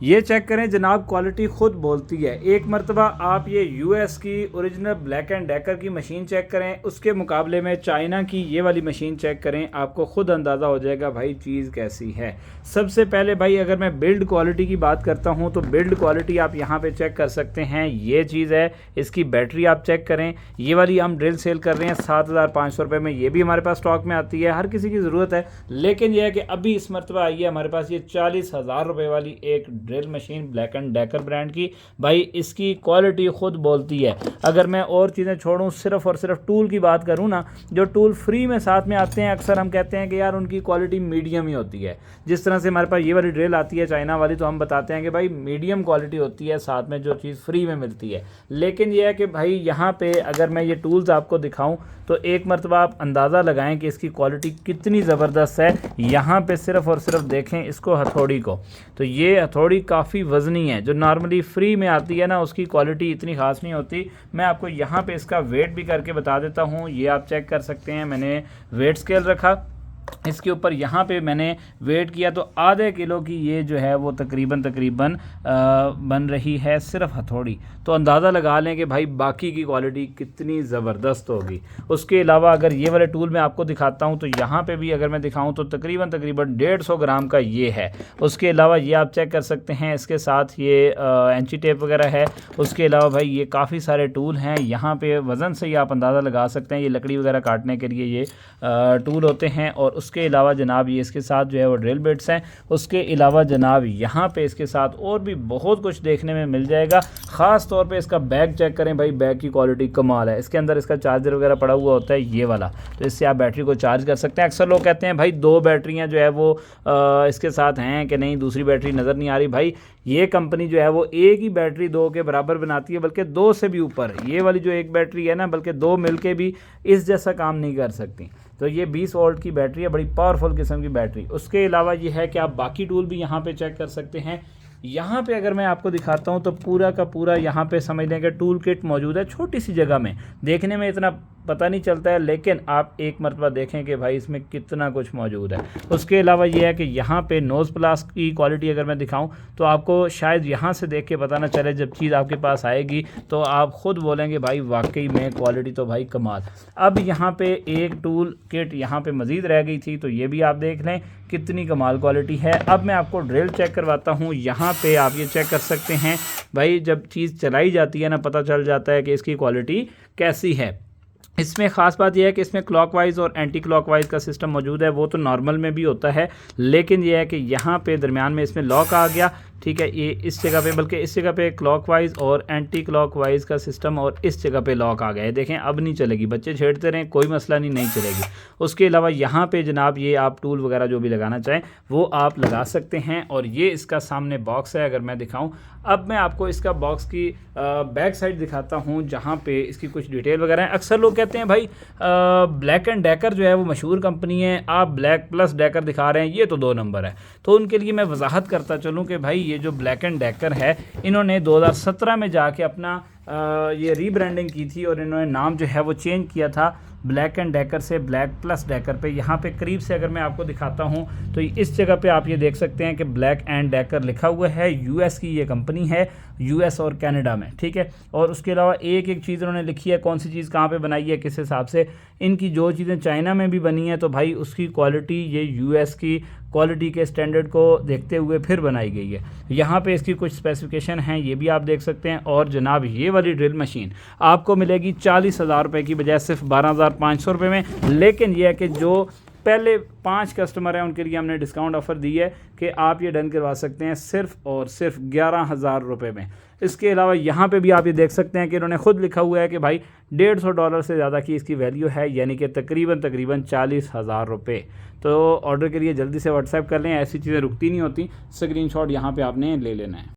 ये चेक करें जनाब, क्वालिटी खुद बोलती है। एक मरतबा आप ये यूएस की ओरिजिनल ब्लैक एंड डेकर की मशीन चेक करें, उसके मुकाबले में चाइना की ये वाली मशीन चेक करें, आपको खुद अंदाज़ा हो जाएगा भाई चीज़ कैसी है। सबसे पहले भाई अगर मैं बिल्ड क्वालिटी की बात करता हूँ तो बिल्ड क्वालिटी आप यहाँ पे चेक कर सकते हैं। ये चीज़ है, इसकी बैटरी आप चेक करें। ये वाली हम ड्रिल सेल कर रहे हैं 7,500 रुपये में, ये भी हमारे पास स्टॉक में आती है, हर किसी की ज़रूरत है। लेकिन यह है कि अभी इस मरतबा आई है हमारे पास ये 40,000 रुपये वाली एक drill machine black and decker brand की। भाई इसकी क्वालिटी खुद बोलती है। अगर मैं और चीज़ें छोड़ूं, सिर्फ और सिर्फ टूल की बात करूं ना, जो टूल फ्री में साथ में आते हैं अक्सर हम कहते हैं कि यार उनकी क्वालिटी मीडियम ही होती है। जिस तरह से हमारे पास ये वाली ड्रिल आती है चाइना वाली, तो हम बताते हैं कि भाई मीडियम क्वालिटी होती है साथ में जो चीज़ फ्री में मिलती है। लेकिन यह है कि भाई यहाँ पे अगर मैं ये टूल्स आपको दिखाऊं तो एक मरतबा आप अंदाज़ा लगाएं कि इसकी क्वालिटी कितनी ज़बरदस्त है। यहाँ पे सिर्फ और सिर्फ देखें इसको, हथौड़ी को, तो ये हथौड़ी काफ़ी वज़नी है। जो नॉर्मली फ्री में आती है ना, उसकी क्वालिटी इतनी ख़ास नहीं होती। मैं आपको यहाँ पे इसका वेट भी करके बता देता हूँ, ये आप चेक कर सकते हैं। मैंने वेट स्केल रखा इसके ऊपर, यहाँ पे मैंने वेट किया तो आधे किलो की ये जो है वो तकरीबन बन रही है सिर्फ हथौड़ी। तो अंदाज़ा लगा लें कि भाई बाकी की क्वालिटी कितनी ज़बरदस्त होगी। उसके अलावा अगर ये वाले टूल मैं आपको दिखाता हूँ तो यहाँ पे भी अगर मैं दिखाऊँ तो तकरीबन 150 ग्राम का ये है। उसके अलावा ये आप चेक कर सकते हैं, इसके साथ ये एंची टेप वगैरह है। उसके अलावा भाई ये काफ़ी सारे टूल हैं। यहाँ पे वज़न से ही आप अंदाज़ा लगा सकते हैं, ये लकड़ी वगैरह काटने के लिए ये टूल होते हैं। और उसके अलावा जनाब ये इसके साथ जो है वो ड्रिल बिट्स हैं। उसके अलावा जनाब यहाँ पे इसके साथ और भी बहुत कुछ देखने में मिल जाएगा। ख़ास तौर पे इसका बैग चेक करें भाई, बैग की क्वालिटी कमाल है। इसके अंदर इसका चार्जर वगैरह पड़ा हुआ होता है ये वाला, तो इससे आप बैटरी को चार्ज कर सकते हैं। अक्सर लोग कहते हैं भाई 2 बैटरियाँ जो है वो इसके साथ हैं कि नहीं, दूसरी बैटरी नज़र नहीं आ रही। भाई ये कंपनी जो है वो एक ही बैटरी 2 के बराबर बनाती है, बल्कि 2 से भी ऊपर। ये वाली जो एक बैटरी है ना, बल्कि 2 मिलके भी इस जैसा काम नहीं कर सकती। तो ये 20 वोल्ट की बैटरी है, बड़ी पावरफुल किस्म की बैटरी। उसके अलावा ये है कि आप बाकी टूल भी यहाँ पे चेक कर सकते हैं। यहाँ पे अगर मैं आपको दिखाता हूँ तो पूरा का पूरा यहाँ पे समझ लें कि टूल किट मौजूद है। छोटी सी जगह में देखने में इतना पता नहीं चलता है, लेकिन आप एक मरतबा देखें कि भाई इसमें कितना कुछ मौजूद है। उसके अलावा ये है कि यहाँ पे नोज़ प्लास की क्वालिटी अगर मैं दिखाऊं तो आपको शायद यहाँ से देख के पता ना चले, जब चीज़ आपके पास आएगी तो आप ख़ुद बोलेंगे भाई वाकई में क्वालिटी तो भाई कमाल। अब यहाँ पे एक टूल किट यहाँ पे मज़ीद रह गई थी, तो ये भी आप देख लें कितनी कमाल क्वालिटी है। अब मैं आपको ड्रिल चेक करवाता हूँ। यहाँ पे आप ये चेक कर सकते हैं भाई, जब चीज़ चलाई जाती है ना, पता चल जाता है कि इसकी क्वालिटी कैसी है। इसमें ख़ास बात यह है कि इसमें क्लॉकवाइज़ और एंटी क्लॉकवाइज़ का सिस्टम मौजूद है। वो तो नॉर्मल में भी होता है, लेकिन यह है कि यहाँ पे दरमियान में इसमें लॉक आ गया, ठीक है। ये इस जगह पे, बल्कि इस जगह पे क्लॉकवाइज़ और एंटी क्लॉकवाइज़ का सिस्टम, और इस जगह पे लॉक आ गया है। देखें अब नहीं चलेगी, बच्चे छेड़ते रहें कोई मसला नहीं चलेगी। उसके अलावा यहाँ पे जनाब ये आप टूल वगैरह जो भी लगाना चाहें वो आप लगा सकते हैं। और ये इसका सामने बॉक्स है, अगर मैं दिखाऊँ। अब मैं आपको इसका बॉक्स की बैक साइड दिखाता हूँ, जहाँ पे इसकी कुछ डिटेल वगैरह हैं। अक्सर लोग कहते हैं भाई ब्लैक एंड डेकर जो है वो मशहूर कंपनी है, आप ब्लैक प्लस डेकर दिखा रहे हैं, ये तो 2 नंबर है। तो उनके लिए मैं वजाहत करता चलूँ कि भाई ये जो ब्लैक एंड डेकर है, इन्होंने 2017 में जाके अपना ये रीब्रांडिंग की थी और इन्होंने नाम जो है वो चेंज किया था ब्लैक एंड डेकर से ब्लैक प्लस डेकर पे। यहाँ पे करीब से अगर मैं आपको दिखाता हूँ तो इस जगह पे आप ये देख सकते हैं कि ब्लैक एंड डेकर लिखा हुआ है। यूएस की ये कंपनी है, यूएस और कनाडा में, ठीक है। और उसके अलावा एक एक चीज़ उन्होंने लिखी है, कौन सी चीज़ कहाँ पे बनाई है, किस हिसाब से। इनकी जो चीज़ें चाइना में भी बनी हैं तो भाई उसकी क्वालिटी ये यूएस की क्वालिटी के स्टैंडर्ड को देखते हुए फिर बनाई गई है। यहाँ पे इसकी कुछ स्पेसिफिकेशन हैं, ये भी आप देख सकते हैं। और जनाब ये वाली ड्रिल मशीन आपको मिलेगी 40,000 रुपये की बजाय सिर्फ 12,500 रुपये में। लेकिन यह है कि जो पहले 5 कस्टमर हैं उनके लिए हमने डिस्काउंट ऑफ़र दी है कि आप ये डन करवा सकते हैं सिर्फ और सिर्फ 11,000 रुपये में। इसके अलावा यहाँ पे भी आप ये देख सकते हैं कि इन्होंने ख़ुद लिखा हुआ है कि भाई $150 से ज़्यादा की इसकी वैल्यू है, यानी कि तकरीबन 40,000 रुपये। तो ऑर्डर के लिए जल्दी से व्हाट्सएप कर लें, ऐसी चीज़ें रुकती नहीं होती। स्क्रीनशॉट यहाँ पे आपने ले लेना है।